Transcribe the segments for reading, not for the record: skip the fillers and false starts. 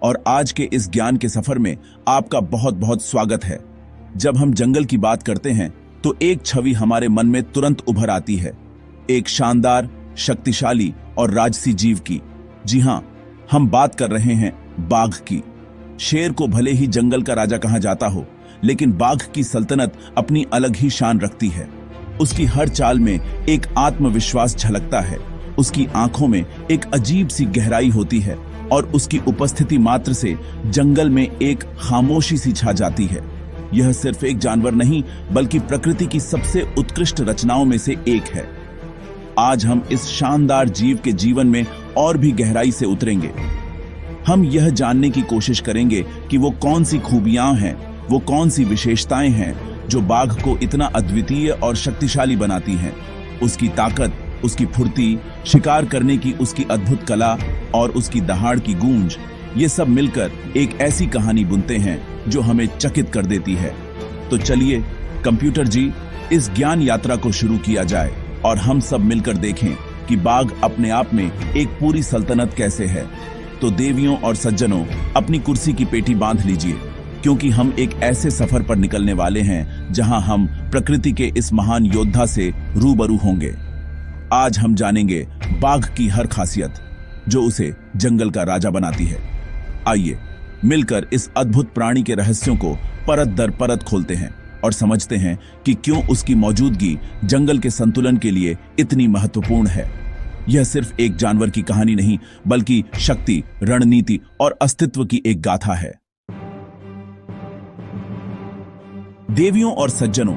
और आज के इस ज्ञान के सफर में आपका बहुत बहुत स्वागत है। जब हम जंगल की बात करते हैं तो एक छवि हमारे मन में तुरंत उभर आती है, एक शानदार, शक्तिशाली और राजसी जीव की। जी हां, हम बात कर रहे हैं बाघ की। शेर को भले ही जंगल का राजा कहा जाता हो, लेकिन बाघ की सल्तनत अपनी अलग ही शान रखती है। उसकी हर चाल में एक आत्मविश्वास झलकता है, उसकी आंखों में एक अजीब सी गहराई होती है और उसकी उपस्थिति मात्र से जंगल में एक खामोशी सी छा जाती है। यह सिर्फ एक जानवर नहीं, बल्कि प्रकृति की सबसे उत्कृष्ट रचनाओं में से एक है। आज हम इस शानदार जीव के जीवन में और भी गहराई से उतरेंगे। हम यह जानने की कोशिश करेंगे कि वो कौन सी खूबियां हैं, वो कौन सी विशेषताएं हैं जो बाघ को इतना अद्वितीय और शक्तिशाली बनाती हैं। उसकी ताकत, उसकी फुर्ती, शिकार करने की उसकी अद्भुत कला और उसकी दहाड़ की गूंज, ये सब मिलकर एक ऐसी कहानी बुनते हैं जो हमें चकित कर देती है। तो चलिए कंप्यूटर जी, इस ज्ञान यात्रा को शुरू किया जाए और हम सब मिलकर देखें कि बाघ अपने आप में एक पूरी सल्तनत कैसे है। तो देवियों और सज्जनों, अपनी कुर्सी की पेटी बांध लीजिए, क्योंकि हम एक ऐसे सफर पर निकलने वाले हैं जहां हम प्रकृति के इस महान योद्धा से रूबरू होंगे। आज हम जानेंगे बाघ की हर खासियत जो उसे जंगल का राजा बनाती है। आइए मिलकर इस अद्भुत प्राणी के रहस्यों को परत दर परत खोलते हैं और समझते हैं कि क्यों उसकी मौजूदगी जंगल के संतुलन के लिए इतनी महत्वपूर्ण है। यह सिर्फ एक जानवर की कहानी नहीं, बल्कि शक्ति, रणनीति और अस्तित्व की एक गाथा है। देवियों और सज्जनों,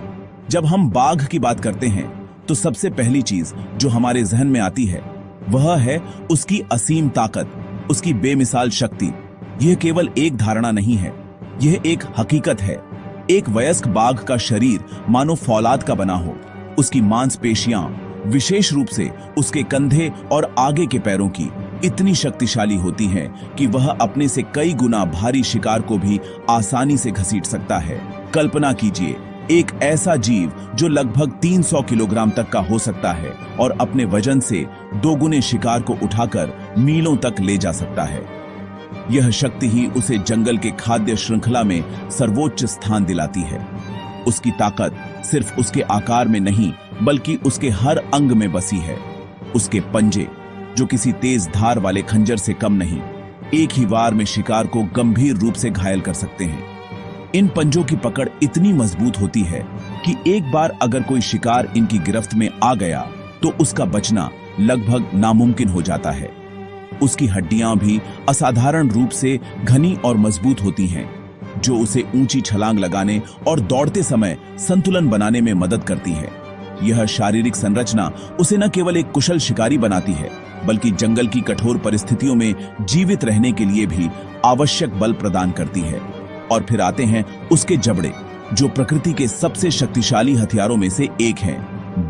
जब हम बाघ की बात करते हैं तो सबसे पहली चीज जो हमारे जहन में आती है वह है उसकी असीम ताकत, उसकी बेमिसाल शक्ति। यह केवल एक धारणा नहीं है, यह एक हकीकत है। एक वयस्क बाघ का शरीर मानो फौलाद का बना हो। उसकी मांसपेशियां, विशेष रूप से उसके कंधे और आगे के पैरों की, इतनी शक्तिशाली होती हैं कि वह अपने से कई गुना भारी शिकार को भी आसानी से घसीट सकता है। कल्पना कीजिए, एक ऐसा जीव जो लगभग 300 किलोग्राम तक का हो सकता है और अपने वजन से 2 गुने शिकार को उठाकर मीलों तक ले जा सकता है। यह शक्ति ही उसे जंगल के खाद्य श्रृंखला में सर्वोच्च स्थान दिलाती है। उसकी ताकत सिर्फ उसके आकार में नहीं, बल्कि उसके हर अंग में बसी है। उसके पंजे, जो किसी तेज धार वाले खंजर से कम नहीं, एक ही वार में शिकार को गंभीर रूप से घायल कर सकते हैं। इन पंजों की पकड़ इतनी मजबूत होती है कि एक बार अगर कोई शिकार इनकी गिरफ्त में आ गया तो उसका बचना लगभग नामुमकिन हो जाता है। उसकी हड्डियां भी असाधारण रूप से घनी और मजबूत होती हैं, जो उसे ऊंची छलांग लगाने और दौड़ते समय संतुलन बनाने में मदद करती है। यह शारीरिक संरचना उसे न केवल एक कुशल शिकारी बनाती है, बल्कि जंगल की कठोर परिस्थितियों में जीवित रहने के लिए भी आवश्यक बल प्रदान करती है। और फिर आते हैं उसके जबड़े, जो प्रकृति के सबसे शक्तिशाली हथियारों में से एक है।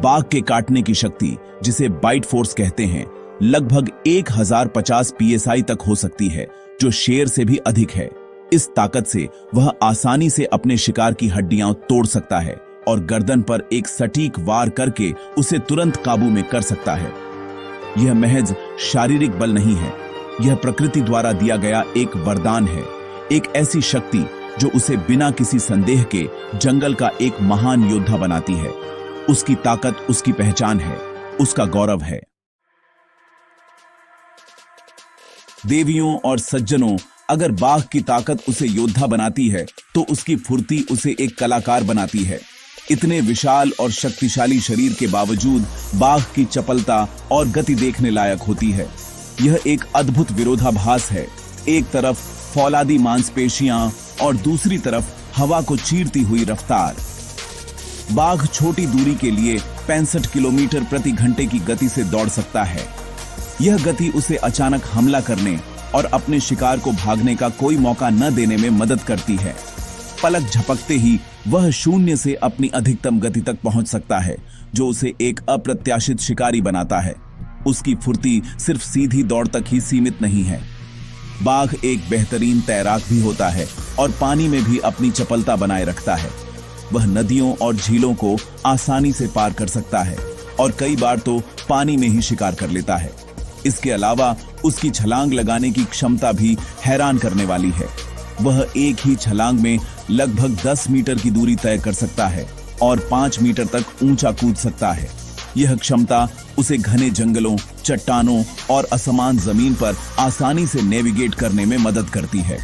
बाघ के काटने की शक्ति, जिसे बाइट फोर्स कहते हैं, लगभग 1050 psi तक हो सकती है, जो शेर से भी अधिक है। इस ताकत से वह आसानी से अपने शिकार की हड्डियां तोड़ सकता है और गर्दन पर एक सटीक वार करके उसे तुरंत काबू में कर सकता है। यह महज शारीरिक बल नहीं है, यह प्रकृति द्वारा दिया गया एक वरदान है, एक ऐसी शक्ति जो उसे बिना किसी संदेह के जंगल का एक महान योद्धा बनाती है। उसकी ताकत उसकी पहचान है, उसका गौरव है। देवियों और सज्जनों, अगर बाघ की ताकत उसे योद्धा बनाती है तो उसकी फुर्ती उसे एक कलाकार बनाती है। इतने विशाल और शक्तिशाली शरीर के बावजूद बाघ की चपलता और गति देखने लायक होती है। यह एक अद्भुत विरोधाभास है। एक तरफ फौलादी मांसपेशियां और दूसरी तरफ हवा को चीरती हुई रफ्तार। बाघ छोटी दूरी के लिए 65 किलोमीटर प्रति घंटे की गति से दौड़ सकता है। यह गति उसे अचानक हमला करने और अपने शिकार को भागने का कोई मौका न देने में मदद करती है। पलक झपकते ही वह शून्य से अपनी अधिकतम गति तक पहुंच सकता है, जो उसे एक अप्रत्याशित शिकारी बनाता है। उसकी फुर्ती सिर्फ सीधी दौड़ तक ही सीमित नहीं है। बाघ एक बेहतरीन तैराक भी होता है और पानी में भी अपनी चपलता बनाए रखता है। वह नदियों और झीलों को आसानी से पार कर सकता है और कई बार तो पानी में ही शिकार कर लेता है। इसके अलावा उसकी छलांग लगाने की क्षमता भी हैरान करने वाली है। वह एक ही छलांग में लगभग 10 मीटर की दूरी तय कर सकता है और 5 मीटर तक ऊंचा कूद सकता है। यह क्षमता उसे घने जंगलों, चट्टानों और असमान जमीन पर आसानी से नेविगेट करने में मदद करती है।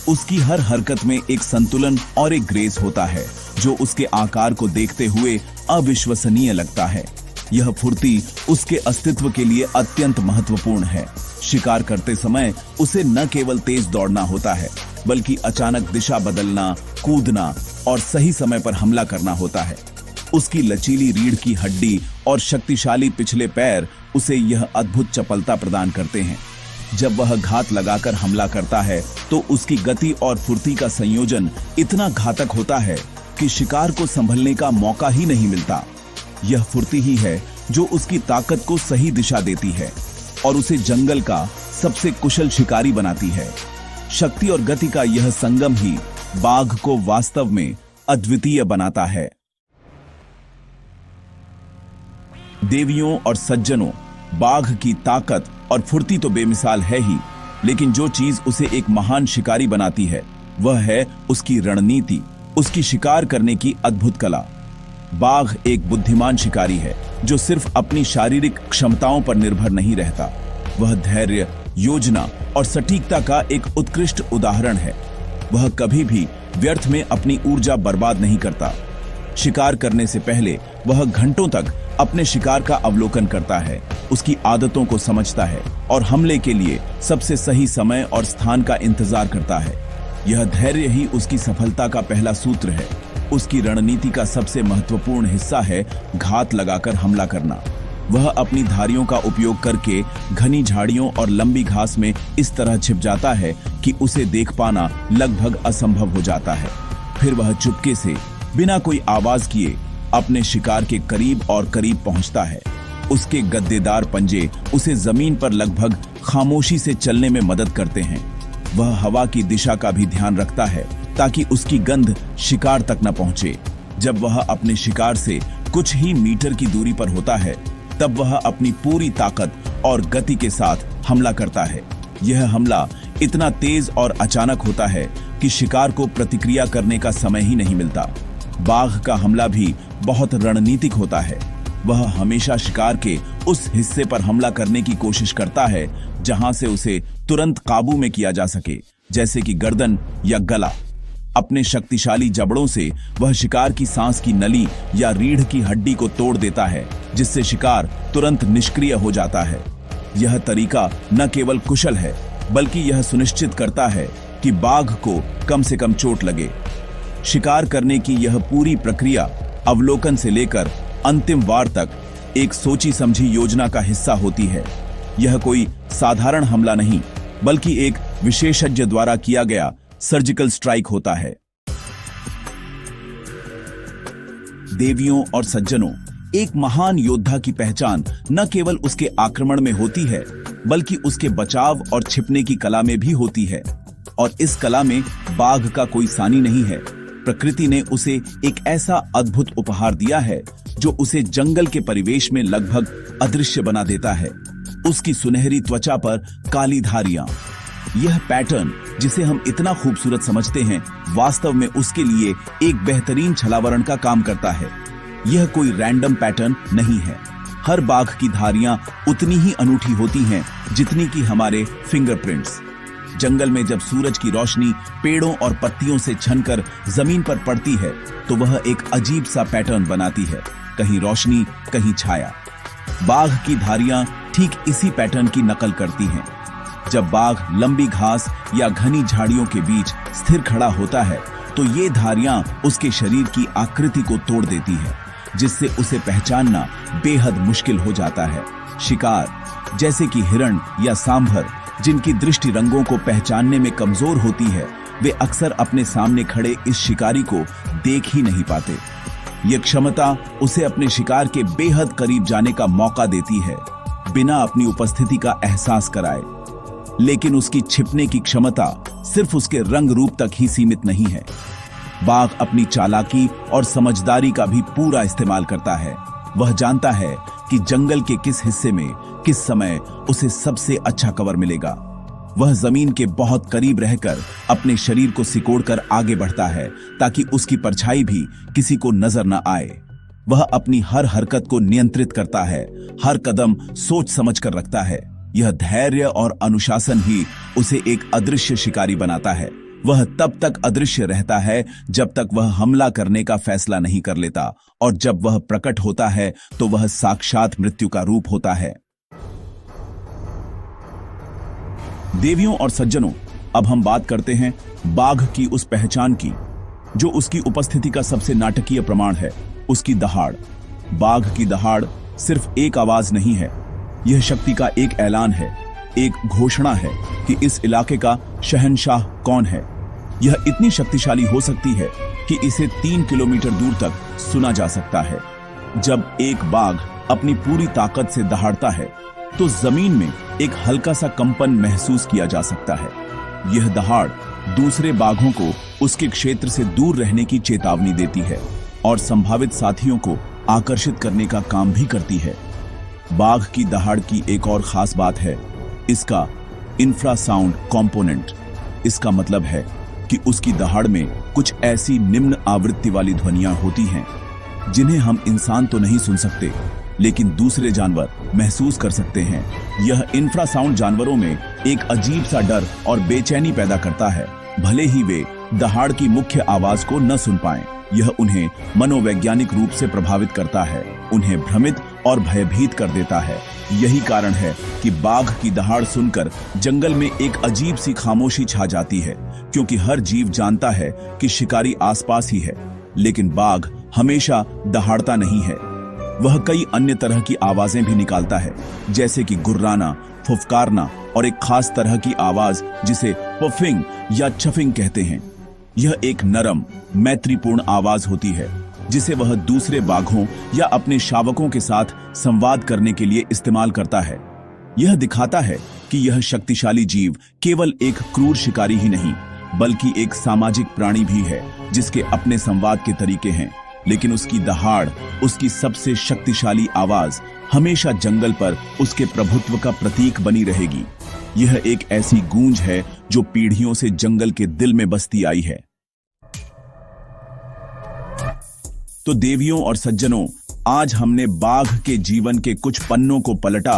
उसकी हर हरकत में एक संतुलन और एक ग्रेस होता है जो उसके आकार को देखते हुए अविश्वसनीय लगता है। यह फुर्ती उसके अस्तित्व के लिए अत्यंत महत्वपूर्ण है। शिकार करते समय उसे न केवल तेज दौड़ना होता है, बल्कि अचानक दिशा बदलना, कूदना और सही समय पर हमला करना होता है। उसकी लचीली रीढ़ की हड्डी और शक्तिशाली पिछले पैर उसे यह अद्भुत चपलता प्रदान करते हैं। जब वह घात लगाकर हमला करता है तो उसकी गति और फुर्ती का संयोजन इतना घातक होता है कि शिकार को संभलने का मौका ही नहीं मिलता। यह फुर्ती ही है जो उसकी ताकत को सही दिशा देती है और उसे जंगल का सबसे कुशल शिकारी बनाती है। शक्ति और गति का यह संगम ही बाघ को वास्तव में अद्वितीय बनाता है। देवियों और सज्जनों, बाघ की ताकत और फुर्ती तो बेमिसाल है ही, लेकिन जो चीज उसे एक महान शिकारी बनाती है वह है उसकी रणनीति, उसकी शिकार करने की अद्भुत कला। बाघ एक बुद्धिमान शिकारी है जो सिर्फ अपनी शारीरिक क्षमताओं पर निर्भर नहीं रहता। वह धैर्य, योजना और सटीकता का एक उत्कृष्ट उदाहरण है। वह कभी भी व्यर्थ में अपनी ऊर्जा बर्बाद नहीं करता। शिकार करने से पहले वह घंटों तक अपने शिकार का अवलोकन करता है, उसकी आदतों को समझता है और हमले के लिए सबसे सही समय और स्थान का इंतजार करता है। यह धैर्य ही उसकी सफलता का पहला सूत्र है। उसकी रणनीति का सबसे महत्वपूर्ण हिस्सा है घात लगाकर हमला करना। वह अपनी धारियों का उपयोग करके घनी झाड़ियों और लंबी घास में इस तरह छिप जाता है कि उसे देख पाना लगभग असंभव हो जाता है। फिर वह चुपके से बिना कोई आवाज किए अपने शिकार के करीब और करीब पहुंचता है। उसके गद्देदार पंजे उसे जमीन पर लगभग खामोशी से चलने में मदद करते हैं। वह हवा की दिशा का भी ध्यान रखता है ताकि उसकी गंध शिकार तक न पहुंचे। जब वह अपने शिकार से कुछ ही मीटर की दूरी पर होता है, तब वह अपनी पूरी ताकत और गति के साथ हमला करता है। यह हमला इतना तेज और अचानक होता है कि शिकार को प्रतिक्रिया करने का समय ही नहीं मिलता। बाघ का हमला भी बहुत रणनीतिक होता है। वह हमेशा शिकार के उस हिस्से पर हमला करने की कोशिश करता है जहां से उसे तुरंत काबू में किया जा सके, जैसे कि गर्दन या गला। अपने शक्तिशाली जबड़ों से वह शिकार की सांस की नली या रीढ़ की हड्डी को तोड़ देता है, जिससे शिकार तुरंत निष्क्रिय हो जाता है। यह तरीका न केवल कुशल है, बल्कि यह सुनिश्चित करता है कि बाघ को कम से कम चोट लगे। शिकार करने की यह पूरी प्रक्रिया अवलोकन से लेकर अंतिम वार तक एक सोची समझी योजना का हिस्सा होती है। यह कोई साधारण हमला नहीं, बल्कि एक विशेषज्ञ द्वारा किया गया सर्जिकल स्ट्राइक होता है। देवियों और सज्जनों, एक महान योद्धा की पहचान न केवल उसके आक्रमण में होती है, बल्कि उसके बचाव और छिपने की कला में भी होती है। और इस कला में बाघ का कोई सानी नहीं है। प्रकृति ने उसे एक ऐसा अद्भुत उपहार दिया है जो उसे जंगल के परिवेश में लगभग अदृश्य बना देता है। उसकी सुनहरी त्वचा पर काली धारियां, यह पैटर्न जिसे हम इतना खूबसूरत समझते हैं, वास्तव में उसके लिए एक बेहतरीन छलावरण का काम करता है। यह कोई रैंडम पैटर्न नहीं है। हर बाघ की धारियां उतनी ही अनूठी होती हैं जितनी कि हमारे फिंगरप्रिंट्स। जंगल में जब सूरज की रोशनी पेड़ों और पत्तियों से छनकर जमीन पर पड़ती है तो वह एक अजीब सा पैटर्न बनाती है, कहीं रोशनी कहीं छाया। बाघ की धारियां ठीक इसी पैटर्न की नकल करती हैं। जब बाघ लंबी घास या घनी झाड़ियों के बीच स्थिर खड़ा होता है तो ये धारियां उसके शरीर की आकृति को तोड़ देती है, जिससे उसे पहचानना बेहद मुश्किल हो जाता है। शिकार जैसे कि हिरण या सांभर, जिनकी दृष्टि रंगों को पहचानने में कमजोर होती है, वे अक्सर अपने सामने खड़े इस शिकारी को देख ही नहीं पाते। यह क्षमता उसे अपने शिकार के बेहद करीब जाने का मौका देती है, बिना अपनी उपस्थिति का एहसास कराए। लेकिन उसकी छिपने की क्षमता सिर्फ उसके रंग रूप तक ही सीमित नहीं है। बाघ अपनी चालाकी और समझदारी का भी पूरा इस्तेमाल करता है। वह जानता है कि जंगल के किस हिस्से में किस समय उसे सबसे अच्छा कवर मिलेगा। वह जमीन के बहुत करीब रहकर अपने शरीर को सिकोड़कर आगे बढ़ता है ताकि उसकी परछाई भी किसी को नजर न आए। वह अपनी हर हरकत को नियंत्रित करता है, हर कदम सोच समझ कर रखता है। यह धैर्य और अनुशासन ही उसे एक अदृश्य शिकारी बनाता है। वह तब तक अदृश्य रहता है जब तक वह हमला करने का फैसला नहीं कर लेता, और जब वह प्रकट होता है तो वह साक्षात मृत्यु का रूप होता है। देवियों और सज्जनों, अब हम बात करते हैं बाघ की उस पहचान की जो उसकी उपस्थिति का सबसे नाटकीय प्रमाण है, उसकी दहाड़। बाघ की दहाड़ सिर्फ एक आवाज नहीं है, यह शक्ति का एक ऐलान है, एक घोषणा है कि इस इलाके का शहंशाह कौन है। यह इतनी शक्तिशाली हो सकती है कि इसे 3 किलोमीटर दूर तक सुना जा सकता है। जब एक बाघ अपनी पूरी ताकत से दहाड़ता है तो जमीन में एक हल्का सा कंपन महसूस किया जा सकता है। यह दहाड़ दूसरे बाघों को उसके क्षेत्र से दूर रहने की चेतावनी देती है और संभावित साथियों को आकर्षित करने का काम भी करती है। बाघ की दहाड़ की एक और खास बात है इसका इंफ्रासाउंड कंपोनेंट। इसका मतलब है कि उसकी दहाड़ में कुछ ऐसी निम्न आवृत्ति वाली ध्वनियां होती हैं जिन्हें हम इंसान तो नहीं सुन सकते, लेकिन दूसरे जानवर महसूस कर सकते हैं। यह इंफ्रासाउंड जानवरों में एक अजीब सा डर और बेचैनी पैदा करता है, भले ही वे दहाड़ की मुख्य आवाज को न सुन पाएं। यह उन्हें मनोवैज्ञानिक रूप से प्रभावित करता है, उन्हें भ्रमित और भयभीत कर देता है। यही कारण है कि बाघ की दहाड़ सुनकर जंगल में एक अजीब सी खामोशी छा जाती है, क्योंकि हर जीव जानता है कि शिकारी आसपास ही है। लेकिन बाघ हमेशा दहाड़ता नहीं है, वह कई अन्य तरह की आवाजें भी निकालता है, जैसे कि गुर्राना, फुफकारना और एक खास तरह की आवाज जिसे पफिंग या चफिंग कहते हैं। यह एक नरम, मैत्रीपूर्ण आवाज होती है जिसे वह दूसरे बाघों या अपने शावकों के साथ संवाद करने के लिए इस्तेमाल करता है। यह दिखाता है कि यह शक्तिशाली जीव केवल एक क्रूर शिकारी ही नहीं, बल्कि एक सामाजिक प्राणी भी है जिसके अपने संवाद के तरीके हैं। लेकिन उसकी दहाड़, उसकी सबसे शक्तिशाली आवाज हमेशा जंगल पर उसके प्रभुत्व का प्रतीक बनी रहेगी। यह एक ऐसी गूंज है जो पीढ़ियों से जंगल के दिल में बसती आई है। तो देवियों और सज्जनों, आज हमने बाघ के जीवन के कुछ पन्नों को पलटा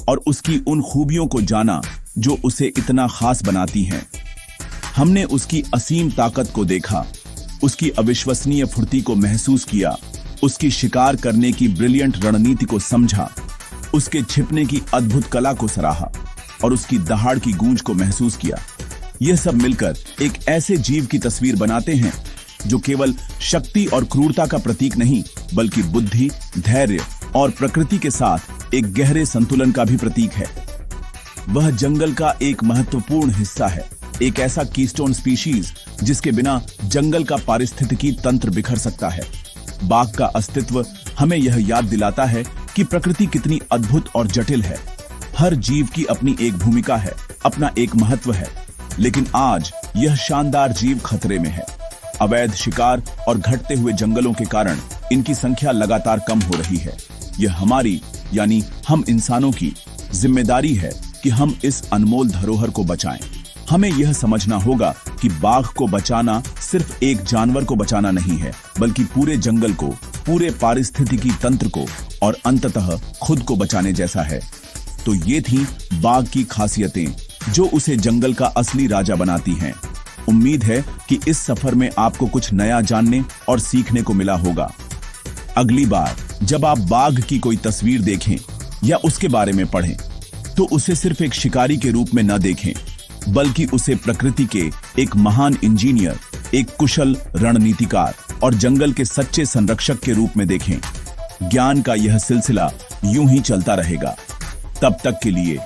और उसकी उन खूबियों को जाना जो उसे इतना खास बनाती हैं। हमने उसकी असीम ताकत को देखा, उसकी अविश्वसनीय फुर्ती को महसूस किया, उसकी शिकार करने की ब्रिलियंट रणनीति को समझा, उसके छिपने की अद्भुत कला को सराहा और उसकी दहाड़ की गूंज को महसूस किया। यह सब मिलकर एक ऐसे जीव की तस्वीर बनाते हैं जो केवल शक्ति और क्रूरता का प्रतीक नहीं, बल्कि बुद्धि, धैर्य और प्रकृति के साथ एक गहरे संतुलन का भी प्रतीक है। वह जंगल का एक महत्वपूर्ण हिस्सा है, एक ऐसा कीस्टोन स्पीशीज जिसके बिना जंगल का पारिस्थितिकी तंत्र बिखर सकता है। बाघ का अस्तित्व हमें यह याद दिलाता है कि प्रकृति कितनी अद्भुत और जटिल है। हर जीव की अपनी एक भूमिका है, अपना एक महत्व है, लेकिन आज यह शानदार जीव खतरे में है। अवैध शिकार और घटते हुए जंगलों के कारण इनकी संख्या लगातार कम हो रही है। यह हमारी, यानी हम इंसानों की जिम्मेदारी है कि हम इस अनमोल धरोहर को बचाएं। हमें यह समझना होगा कि बाघ को बचाना सिर्फ एक जानवर को बचाना नहीं है, बल्कि पूरे जंगल को, पूरे पारिस्थितिकी तंत्र को और अंततः खुद को बचाने जैसा है। तो ये थी बाघ की खासियतें जो उसे जंगल का असली राजा बनाती हैं। उम्मीद है कि इस सफर में आपको कुछ नया जानने और सीखने को मिला होगा। अगली बार जब आप बाघ की कोई तस्वीर देखें या उसके बारे में पढ़ें, तो उसे सिर्फ एक शिकारी के रूप में न देखें, बल्कि उसे प्रकृति के एक महान इंजीनियर, एक कुशल रणनीतिकार और जंगल के सच्चे संरक्षक के रूप में देखें। ज्ञान का यह सिलसिला यूं ही चलता रहेगा। तब तक के लिए